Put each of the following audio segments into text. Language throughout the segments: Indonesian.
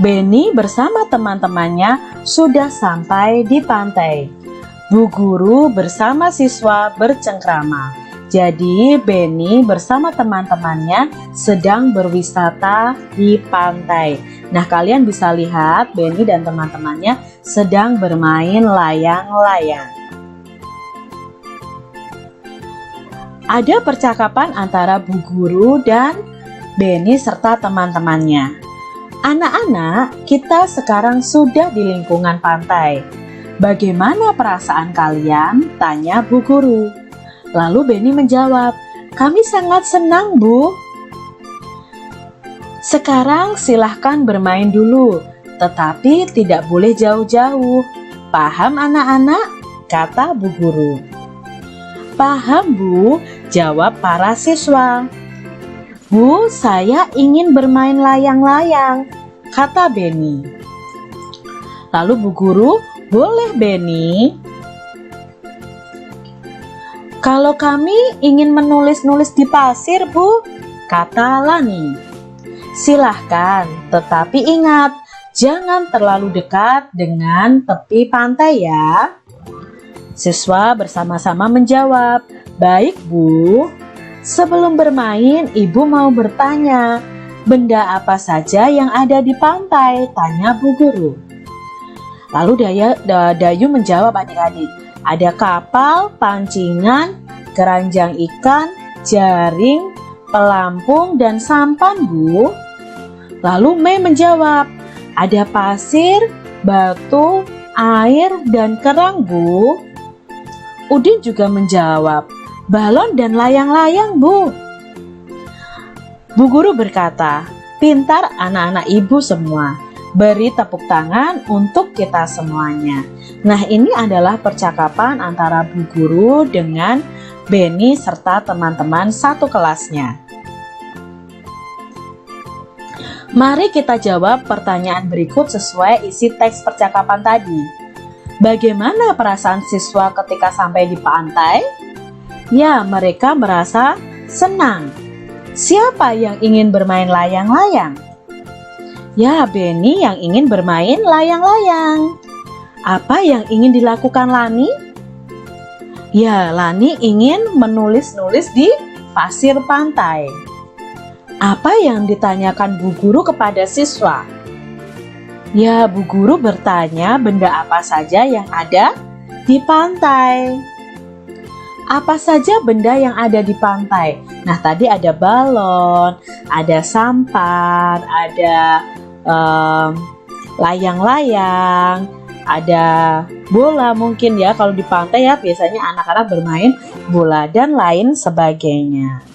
Beni bersama teman-temannya sudah sampai di pantai. Bu guru bersama siswa bercengkrama. Jadi Beni bersama teman-temannya sedang berwisata di pantai. Nah, kalian bisa lihat Beni dan teman-temannya sedang bermain layang-layang. Ada percakapan antara bu guru dan Beni serta teman-temannya. Anak-anak, kita sekarang sudah di lingkungan pantai. Bagaimana perasaan kalian? Tanya bu guru. Lalu Beni menjawab, kami sangat senang, Bu. Sekarang silahkan bermain dulu, tetapi tidak boleh jauh-jauh. Paham anak-anak? Kata bu guru. Paham, Bu, jawab para siswa. Bu, saya ingin bermain layang-layang, kata Beni. Lalu bu guru, boleh Beni? Kalau kami ingin menulis-nulis di pasir, Bu, kata Lani. Silahkan, tetapi ingat, jangan terlalu dekat dengan tepi pantai ya. Siswa bersama-sama menjawab, baik Bu. Sebelum bermain, Ibu mau bertanya, benda apa saja yang ada di pantai? Tanya bu guru. Lalu Dayu menjawab adik-adik, ada kapal, pancingan, keranjang ikan, jaring, pelampung, dan sampan, Bu. Lalu Mei menjawab, ada pasir, batu, air, dan kerang, Bu. Udin juga menjawab, balon dan layang-layang, Bu. Bu guru berkata, pintar anak-anak ibu semua. Beri tepuk tangan untuk kita semuanya. Nah, ini adalah percakapan antara bu guru dengan Beni serta teman-teman satu kelasnya. Mari kita jawab pertanyaan berikut sesuai isi teks percakapan tadi. Bagaimana perasaan siswa ketika sampai di pantai? Ya, mereka merasa senang. Siapa yang ingin bermain layang-layang? Ya, Beni yang ingin bermain layang-layang. Apa yang ingin dilakukan Lani? Ya, Lani ingin menulis-nulis di pasir pantai. Apa yang ditanyakan bu guru kepada siswa? Ya, bu guru bertanya benda apa saja yang ada di pantai. Apa saja benda yang ada di pantai? Nah, tadi ada balon, ada sampan, ada layang-layang, ada bola mungkin ya. Kalau di pantai ya biasanya anak-anak bermain bola dan lain sebagainya.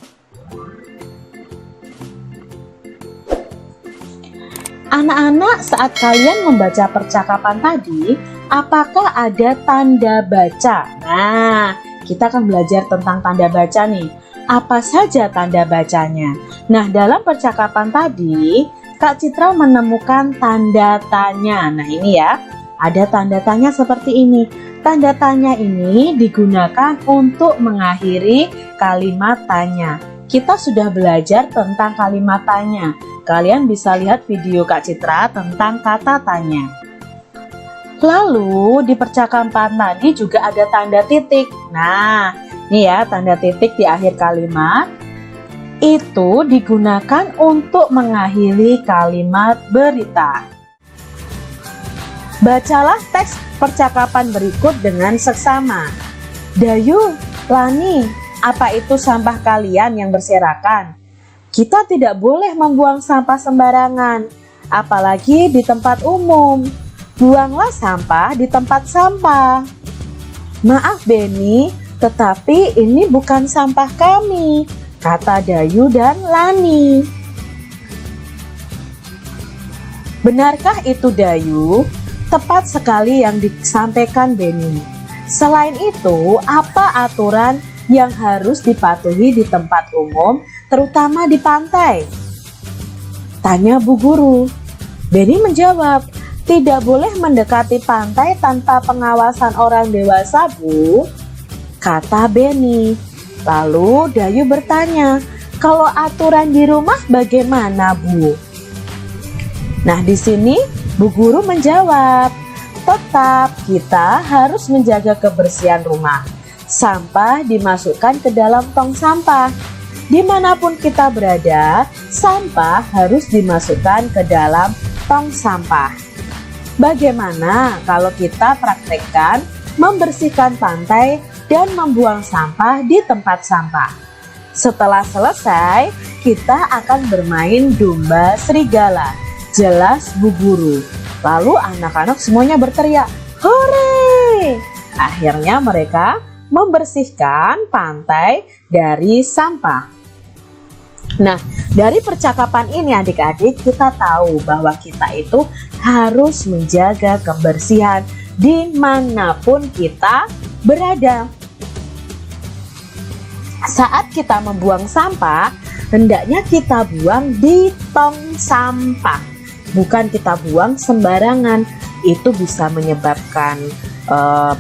Anak-anak, saat kalian membaca percakapan tadi, apakah ada tanda baca? Nah, kita akan belajar tentang tanda baca nih. Apa saja tanda bacanya? Nah, dalam percakapan tadi, Kak Citra menemukan tanda tanya. Nah, ini ya, ada tanda tanya seperti ini. Tanda tanya ini digunakan untuk mengakhiri kalimat tanya. Kita sudah belajar tentang kalimat tanya. Kalian bisa lihat video Kak Citra tentang kata tanya. Lalu di percakapan tadi juga ada tanda titik. Nah, ini ya tanda titik di akhir kalimat. Itu digunakan untuk mengakhiri kalimat berita. Bacalah teks percakapan berikut dengan seksama. Dayu, Lani, apa itu sampah kalian yang berserakan? Kita tidak boleh membuang sampah sembarangan, apalagi di tempat umum. Buanglah sampah di tempat sampah. Maaf Beni, tetapi ini bukan sampah kami, kata Dayu dan Lani. Benarkah itu Dayu? Tepat sekali yang disampaikan Beni. Selain itu, apa aturan yang harus dipatuhi di tempat umum, terutama di pantai? Tanya bu guru. Beni menjawab, tidak boleh mendekati pantai tanpa pengawasan orang dewasa, Bu, kata Beni. Lalu Dayu bertanya, kalau aturan di rumah bagaimana, Bu? Nah, di sini Bu Guru menjawab, tetap kita harus menjaga kebersihan rumah. Sampah dimasukkan ke dalam tong sampah. Dimanapun kita berada, sampah harus dimasukkan ke dalam tong sampah. Bagaimana kalau kita praktekkan membersihkan pantai dan membuang sampah di tempat sampah? Setelah selesai, kita akan bermain domba serigala. Jelas Bu Guru. Lalu anak-anak semuanya berteriak, "Hore!" Akhirnya mereka membersihkan pantai dari sampah. Nah, dari percakapan ini adik-adik, kita tahu bahwa kita itu harus menjaga kebersihan dimanapun kita berada. Saat kita membuang sampah, hendaknya kita buang di tong sampah. Bukan kita buang sembarangan, itu bisa menyebabkan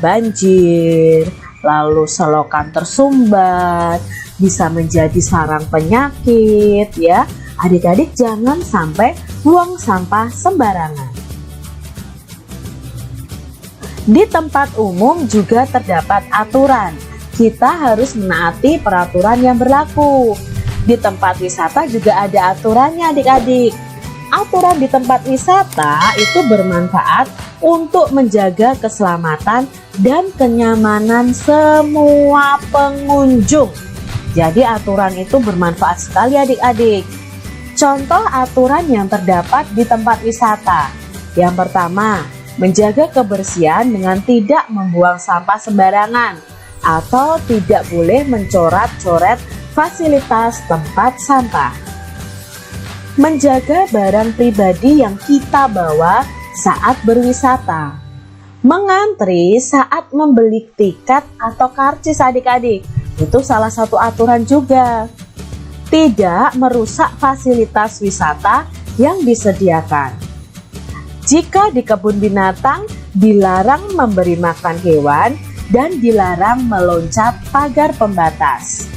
banjir, lalu selokan tersumbat, bisa menjadi sarang penyakit ya. Adik-adik jangan sampai buang sampah sembarangan. Di tempat umum juga terdapat aturan. Kita harus menaati peraturan yang berlaku. Di tempat wisata juga ada aturannya adik-adik. Aturan di tempat wisata itu bermanfaat untuk menjaga keselamatan dan kenyamanan semua pengunjung. Jadi aturan itu bermanfaat sekali adik-adik. Contoh aturan yang terdapat di tempat wisata. Yang pertama, menjaga kebersihan dengan tidak membuang sampah sembarangan atau tidak boleh mencoret-coret fasilitas tempat sampah. Menjaga barang pribadi yang kita bawa saat berwisata. Mengantri saat membeli tiket atau karcis adik-adik. Itu salah satu aturan juga. Tidak merusak fasilitas wisata yang disediakan. Jika di kebun binatang, dilarang memberi makan hewan dan dilarang meloncat pagar pembatas.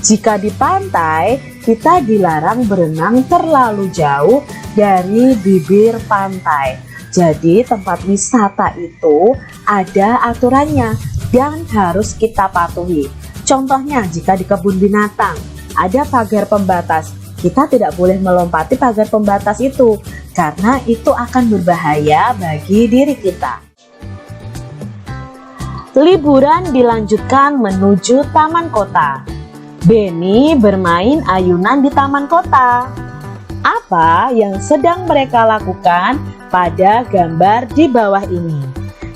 Jika di pantai, kita dilarang berenang terlalu jauh dari bibir pantai. Jadi tempat wisata itu ada aturannya dan harus kita patuhi. Contohnya jika di kebun binatang ada pagar pembatas, kita tidak boleh melompati pagar pembatas itu karena itu akan berbahaya bagi diri kita. Liburan dilanjutkan menuju taman kota. Benny bermain ayunan di taman kota. Apa yang sedang mereka lakukan pada gambar di bawah ini?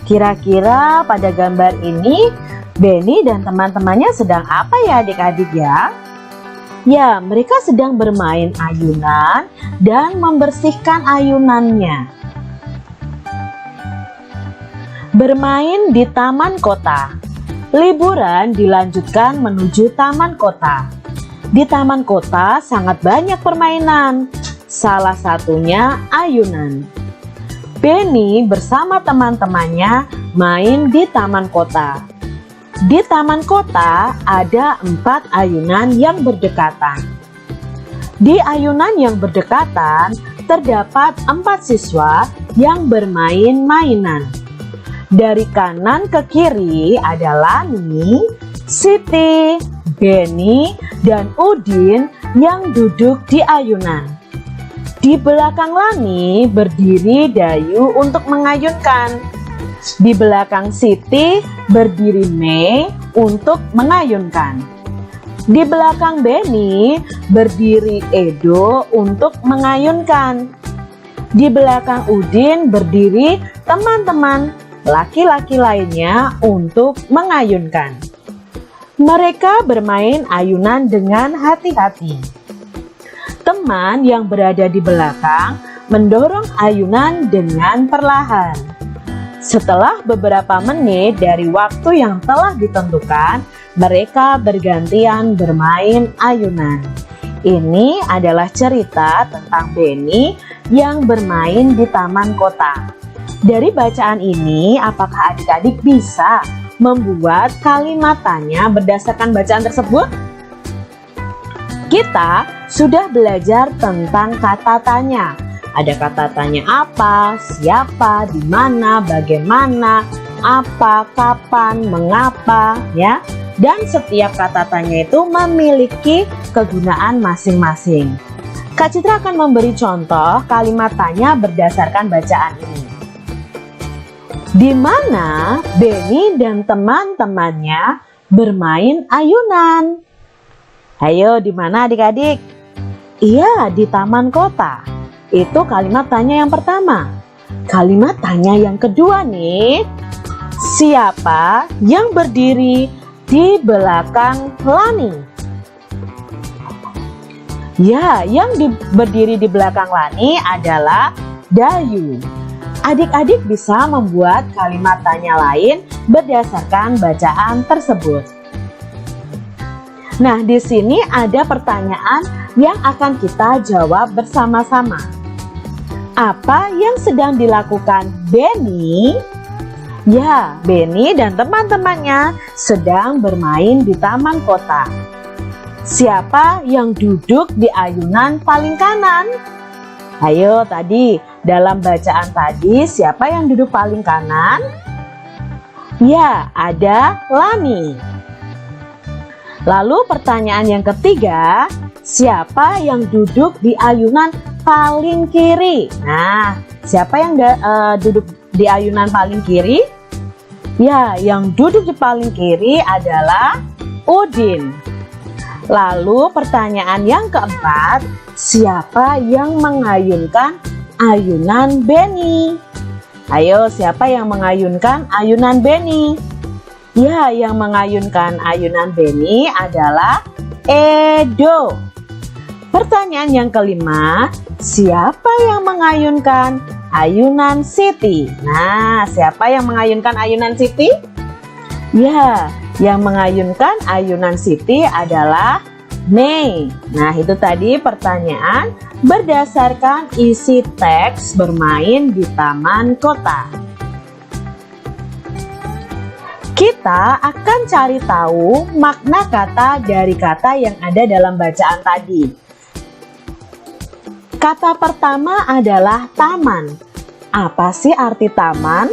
Kira-kira pada gambar ini Benny dan teman-temannya sedang apa ya adik-adik ya? Ya, mereka sedang bermain ayunan dan membersihkan ayunannya. Bermain di taman kota. Liburan dilanjutkan menuju taman kota. Di taman kota sangat banyak permainan. Salah satunya ayunan. Benny bersama teman-temannya main di taman kota. Di taman kota ada 4 ayunan yang berdekatan. Di ayunan yang berdekatan terdapat 4 siswa yang bermain mainan. Dari kanan ke kiri ada Lani, Siti, Benny, dan Udin yang duduk di ayunan. Di belakang Lani berdiri Dayu untuk mengayunkan. Di belakang Siti berdiri Mei untuk mengayunkan. Di belakang Benny berdiri Edo untuk mengayunkan. Di belakang Udin berdiri teman-teman laki-laki lainnya untuk mengayunkan. Mereka bermain ayunan dengan hati-hati. Teman yang berada di belakang mendorong ayunan dengan perlahan. Setelah beberapa menit dari waktu yang telah ditentukan, mereka bergantian bermain ayunan. Ini adalah cerita tentang Benny yang bermain di taman kota. Dari bacaan ini, apakah adik-adik bisa membuat kalimat tanya berdasarkan bacaan tersebut? Kita sudah belajar tentang kata tanya. Ada kata tanya apa, siapa, di mana, bagaimana, apa, kapan, mengapa, ya. Dan setiap kata tanya itu memiliki kegunaan masing-masing. Kak Citra akan memberi contoh kalimat tanya berdasarkan bacaan ini. Di mana Benny dan teman-temannya bermain ayunan? Ayo, di mana adik-adik? Iya, di taman kota. Itu kalimat tanya yang pertama. Kalimat tanya yang kedua nih. Siapa yang berdiri di belakang Lani? Ya, yang berdiri di belakang Lani adalah Dayu. Adik-adik bisa membuat kalimat tanya lain berdasarkan bacaan tersebut. Nah, di sini ada pertanyaan yang akan kita jawab bersama-sama. Apa yang sedang dilakukan Benny? Ya, Benny dan teman-temannya sedang bermain di taman kota. Siapa yang duduk di ayunan paling kanan? Ayo, tadi dalam bacaan tadi siapa yang duduk paling kanan? Ya, ada Lani. Lalu pertanyaan yang ketiga, siapa yang duduk di ayunan paling kiri? Nah, siapa yang duduk di ayunan paling kiri? Ya, yang duduk di paling kiri adalah Udin. Lalu pertanyaan yang keempat, siapa yang mengayunkan ayunan Benny? Ayo, siapa yang mengayunkan ayunan Benny? Ya, yang mengayunkan ayunan Benny adalah Edo. Pertanyaan yang kelima, siapa yang mengayunkan ayunan Siti? Nah, siapa yang mengayunkan ayunan Siti? Ya, yang mengayunkan ayunan Siti adalah Mei. Nah, itu tadi pertanyaan berdasarkan isi teks bermain di taman kota. Kita akan cari tahu makna kata dari kata yang ada dalam bacaan tadi. Kata pertama adalah taman. Apa sih arti taman?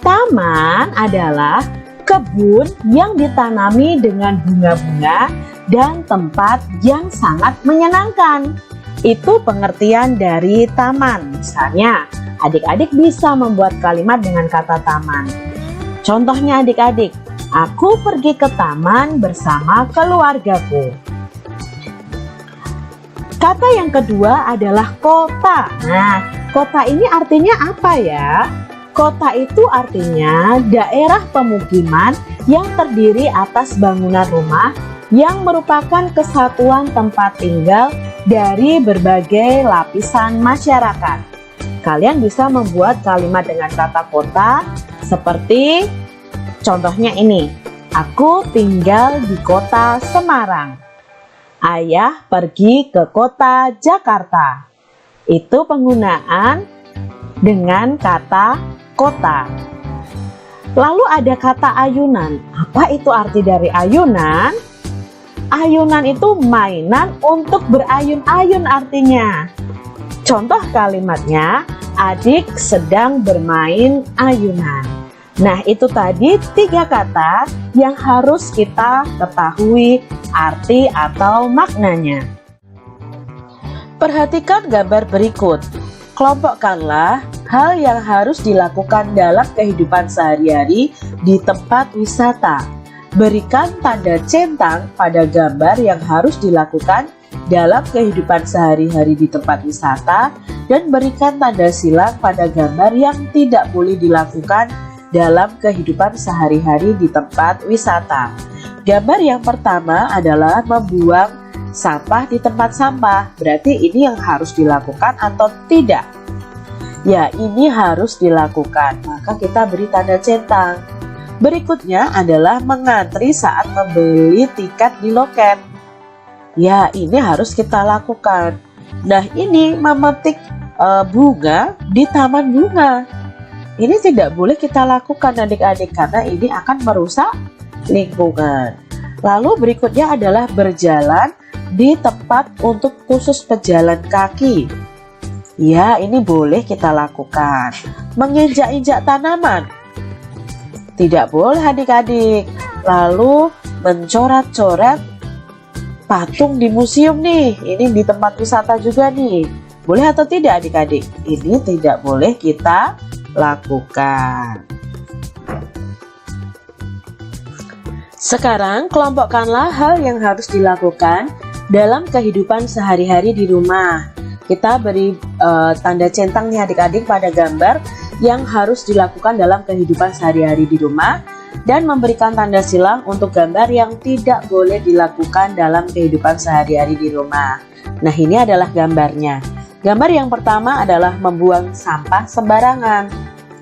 Taman adalah kebun yang ditanami dengan bunga-bunga dan tempat yang sangat menyenangkan. Itu pengertian dari taman. Misalnya, adik-adik bisa membuat kalimat dengan kata taman. Contohnya adik-adik, aku pergi ke taman bersama keluargaku. Kata yang kedua adalah kota. Nah, kota ini artinya apa ya? Kota itu artinya daerah pemukiman yang terdiri atas bangunan rumah yang merupakan kesatuan tempat tinggal dari berbagai lapisan masyarakat. Kalian bisa membuat kalimat dengan kata kota seperti contohnya ini. Aku tinggal di kota Semarang. Ayah pergi ke kota Jakarta. Itu penggunaan dengan kata kota. Lalu ada kata ayunan. Apa itu arti dari ayunan? Ayunan itu mainan untuk berayun-ayun artinya. Contoh kalimatnya, adik sedang bermain ayunan. Nah, itu tadi 3 kata yang harus kita ketahui arti atau maknanya. Perhatikan gambar berikut. Kelompokkanlah hal yang harus dilakukan dalam kehidupan sehari-hari di tempat wisata. Berikan tanda centang pada gambar yang harus dilakukan dalam kehidupan sehari-hari di tempat wisata dan berikan tanda silang pada gambar yang tidak boleh dilakukan dalam kehidupan sehari-hari di tempat wisata. Gambar yang pertama adalah membuang sampah di tempat sampah. Berarti ini yang harus dilakukan atau tidak? Ya, ini harus dilakukan. Maka kita beri tanda centang. Berikutnya adalah mengantri saat membeli tiket di loket. Ya, ini harus kita lakukan. Nah, ini memetik bunga di taman bunga. Ini tidak boleh kita lakukan adik-adik karena ini akan merusak lingkungan. Lalu berikutnya adalah berjalan di tempat untuk khusus pejalan kaki. Ya, ini boleh kita lakukan. Menginjak-injak tanaman, tidak boleh adik-adik. Lalu mencoret-coret patung di museum nih, ini di tempat wisata juga nih. Boleh atau tidak adik-adik? Ini tidak boleh kita lakukan. Sekarang kelompokkanlah hal yang harus dilakukan dalam kehidupan sehari-hari di rumah. Kita beri tanda centang nih adik-adik pada gambar yang harus dilakukan dalam kehidupan sehari-hari di rumah, dan memberikan tanda silang untuk gambar yang tidak boleh dilakukan dalam kehidupan sehari-hari di rumah. Nah, ini adalah gambarnya. Gambar yang pertama adalah membuang sampah sembarangan.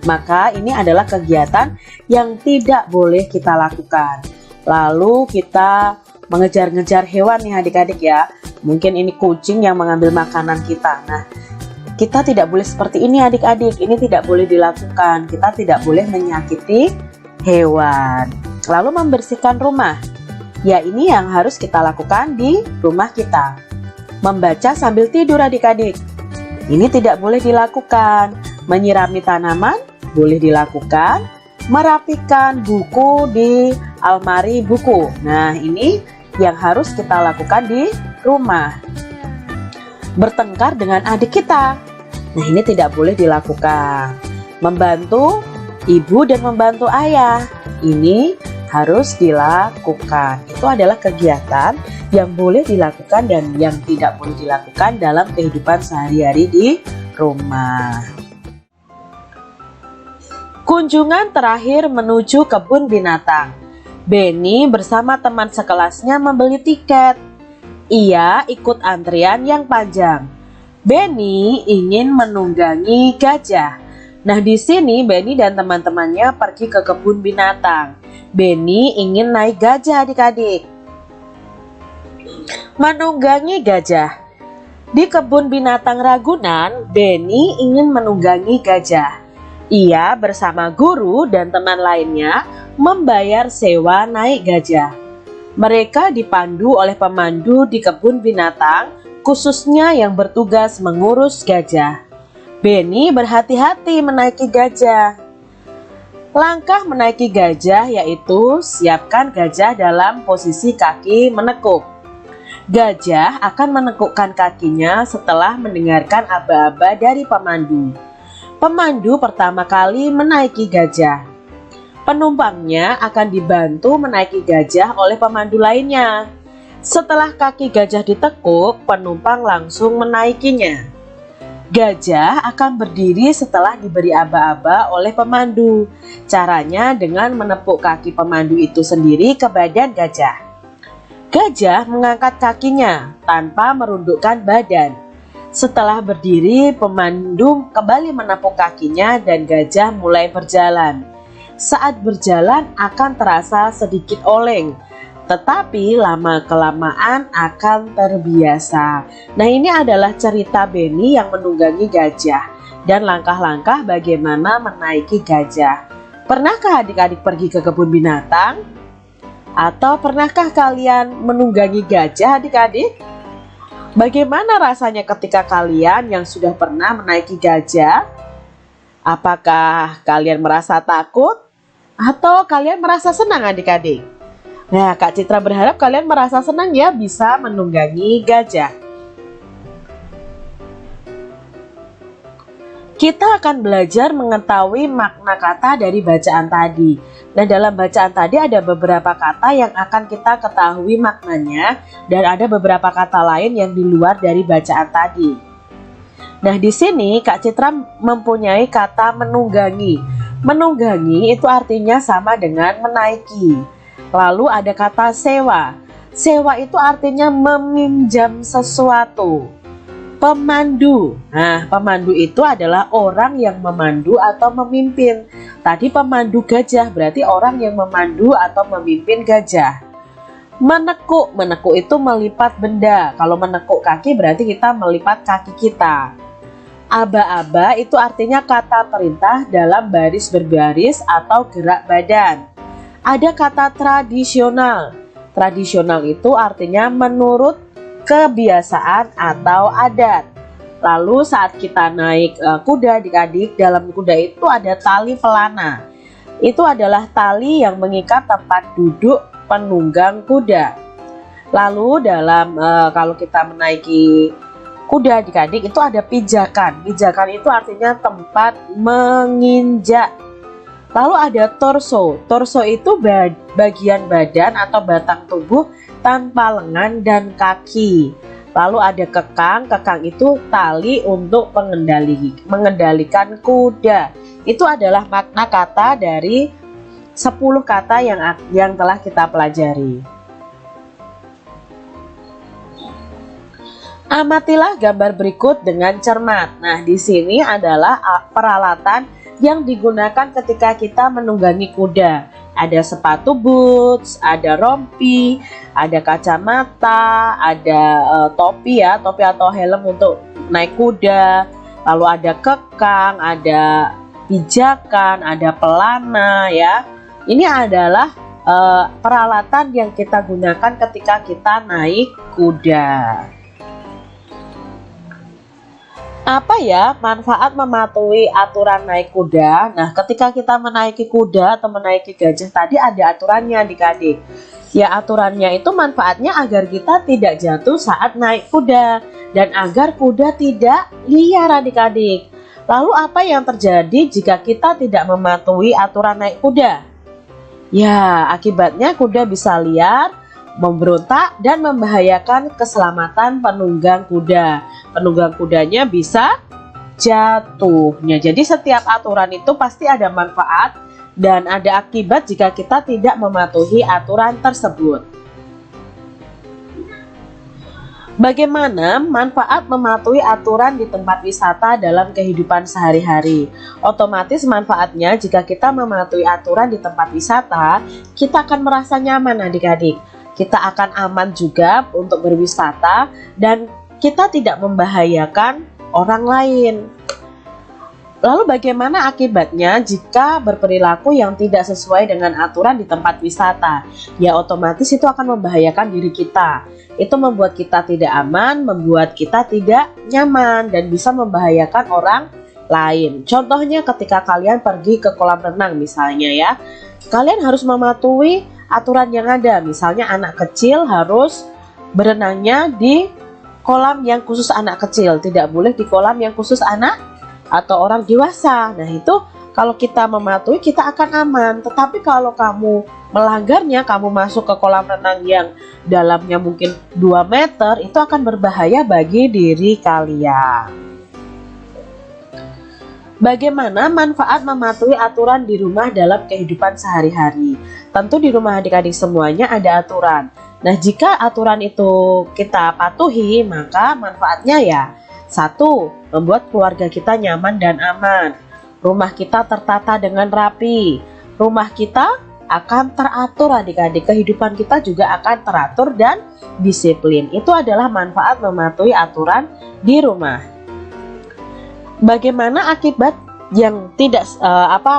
Maka ini adalah kegiatan yang tidak boleh kita lakukan. Lalu kita mengejar-ngejar hewan nih adik-adik ya. Mungkin ini kucing yang mengambil makanan kita. Nah, kita tidak boleh seperti ini adik-adik. Ini tidak boleh dilakukan. Kita tidak boleh menyakiti hewan. Lalu membersihkan rumah. Ya, ini yang harus kita lakukan di rumah kita. Membaca sambil tidur adik-adik. Ini tidak boleh dilakukan. Menyirami tanaman boleh dilakukan. Merapikan buku di almari buku. Nah, ini yang harus kita lakukan di rumah. Bertengkar dengan adik kita. Nah, ini tidak boleh dilakukan. Membantu ibu dan membantu ayah. Ini harus dilakukan. Itu adalah kegiatan yang boleh dilakukan dan yang tidak boleh dilakukan dalam kehidupan sehari-hari di rumah. Kunjungan terakhir menuju kebun binatang. Benny bersama teman sekelasnya membeli tiket. Ia ikut antrian yang panjang. Benny ingin menunggangi gajah. Nah, di sini Benny dan teman-temannya pergi ke kebun binatang. Benny ingin naik gajah adik-adik. Menunggangi gajah. Di kebun binatang Ragunan, Benny ingin menunggangi gajah. Ia bersama guru dan teman lainnya membayar sewa naik gajah. Mereka dipandu oleh pemandu di kebun binatang, khususnya yang bertugas mengurus gajah. Benny berhati-hati menaiki gajah. Langkah menaiki gajah yaitu siapkan gajah dalam posisi kaki menekuk. Gajah akan menekukkan kakinya setelah mendengarkan aba-aba dari pemandu. Pemandu pertama kali menaiki gajah. Penumpangnya akan dibantu menaiki gajah oleh pemandu lainnya. Setelah kaki gajah ditekuk, penumpang langsung menaikinya. Gajah akan berdiri setelah diberi aba-aba oleh pemandu. Caranya dengan menepuk kaki pemandu itu sendiri ke badan gajah. Gajah mengangkat kakinya tanpa merundukkan badan. Setelah berdiri, pemandu kembali menepuk kakinya dan gajah mulai berjalan. Saat berjalan akan terasa sedikit oleng, tetapi lama-kelamaan akan terbiasa. Nah, ini adalah cerita Benny yang menunggangi gajah dan langkah-langkah bagaimana menaiki gajah. Pernahkah adik-adik pergi ke kebun binatang? Atau pernahkah kalian menunggangi gajah adik-adik? Bagaimana rasanya ketika kalian yang sudah pernah menaiki gajah? Apakah kalian merasa takut? Atau kalian merasa senang adik-adik? Nah, Kak Citra berharap kalian merasa senang ya bisa menunggangi gajah. Kita akan belajar mengetahui makna kata dari bacaan tadi. Nah, dalam bacaan tadi ada beberapa kata yang akan kita ketahui maknanya dan ada beberapa kata lain yang di luar dari bacaan tadi. Nah, di sini Kak Citra mempunyai kata menunggangi. Menunggangi itu artinya sama dengan menaiki. Lalu ada kata sewa. Sewa itu artinya meminjam sesuatu. Pemandu. Nah, pemandu itu adalah orang yang memandu atau memimpin. Tadi pemandu gajah berarti orang yang memandu atau memimpin gajah. Menekuk. Menekuk itu melipat benda. Kalau menekuk kaki berarti kita melipat kaki kita. Aba-aba itu artinya kata perintah dalam baris berbaris atau gerak badan. Ada kata tradisional. Tradisional itu artinya menurut kebiasaan atau adat. Lalu saat kita naik kuda adik-adik, dalam kuda itu ada tali pelana. Itu adalah tali yang mengikat tempat duduk penunggang kuda. Lalu dalam kalau kita menaiki kuda adik-adik itu ada pijakan. Pijakan itu artinya tempat menginjak. Lalu ada torso. Torso itu bagian badan atau batang tubuh tanpa lengan dan kaki. Lalu ada kekang. Kekang itu tali untuk mengendalikan kuda. Itu adalah makna kata dari 10 kata yang telah kita pelajari. Amatilah gambar berikut dengan cermat. Nah, di sini adalah peralatan yang digunakan ketika kita menunggangi kuda. Ada sepatu boots, ada rompi, ada kacamata, ada topi ya, topi atau helm untuk naik kuda. Lalu ada kekang, ada pijakan, ada pelana ya. Ini adalah peralatan yang kita gunakan ketika kita naik kuda. Apa ya manfaat mematuhi aturan naik kuda? Nah, ketika kita menaiki kuda atau menaiki gajah tadi ada aturannya adik-adik. Ya, aturannya itu manfaatnya agar kita tidak jatuh saat naik kuda dan agar kuda tidak liar adik-adik. Lalu apa yang terjadi jika kita tidak mematuhi aturan naik kuda? Ya, akibatnya kuda bisa liar, memberontak dan membahayakan keselamatan penunggang kuda. Penunggang kudanya bisa jatuh. Ya, jadi setiap aturan itu pasti ada manfaat dan ada akibat jika kita tidak mematuhi aturan tersebut. Bagaimana manfaat mematuhi aturan di tempat wisata dalam kehidupan sehari-hari? Otomatis manfaatnya jika kita mematuhi aturan di tempat wisata, kita akan merasa nyaman adik-adik. Kita akan aman juga untuk berwisata dan kita tidak membahayakan orang lain. Lalu bagaimana akibatnya jika berperilaku yang tidak sesuai dengan aturan di tempat wisata? Ya, otomatis itu akan membahayakan diri kita. Itu membuat kita tidak aman, membuat kita tidak nyaman dan bisa membahayakan orang lain. Contohnya ketika kalian pergi ke kolam renang misalnya ya. Kalian harus mematuhi aturan yang ada. Misalnya anak kecil harus berenangnya di kolam yang khusus anak kecil, tidak boleh di kolam yang khusus anak atau orang dewasa. Nah, itu kalau kita mematuhi kita akan aman. Tetapi kalau kamu melanggarnya, kamu masuk ke kolam renang yang dalamnya mungkin 2 meter, itu akan berbahaya bagi diri kalian. Bagaimana manfaat mematuhi aturan di rumah dalam kehidupan sehari-hari? Tentu di rumah adik-adik semuanya ada aturan. Nah, jika aturan itu kita patuhi, maka manfaatnya ya 1. Membuat keluarga kita nyaman dan aman. Rumah kita tertata dengan rapi. Rumah kita akan teratur adik-adik. Kehidupan kita juga akan teratur dan disiplin. Itu adalah manfaat mematuhi aturan di rumah. Bagaimana akibat yang tidak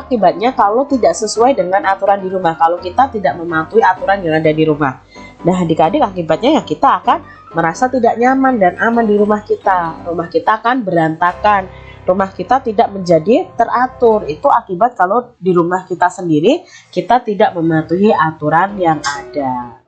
akibatnya kalau tidak sesuai dengan aturan di rumah, kalau kita tidak mematuhi aturan yang ada di rumah? Nah, adik-adik akibatnya ya kita akan merasa tidak nyaman dan aman di rumah kita. Rumah kita akan berantakan, rumah kita tidak menjadi teratur. Itu akibat kalau di rumah kita sendiri kita tidak mematuhi aturan yang ada.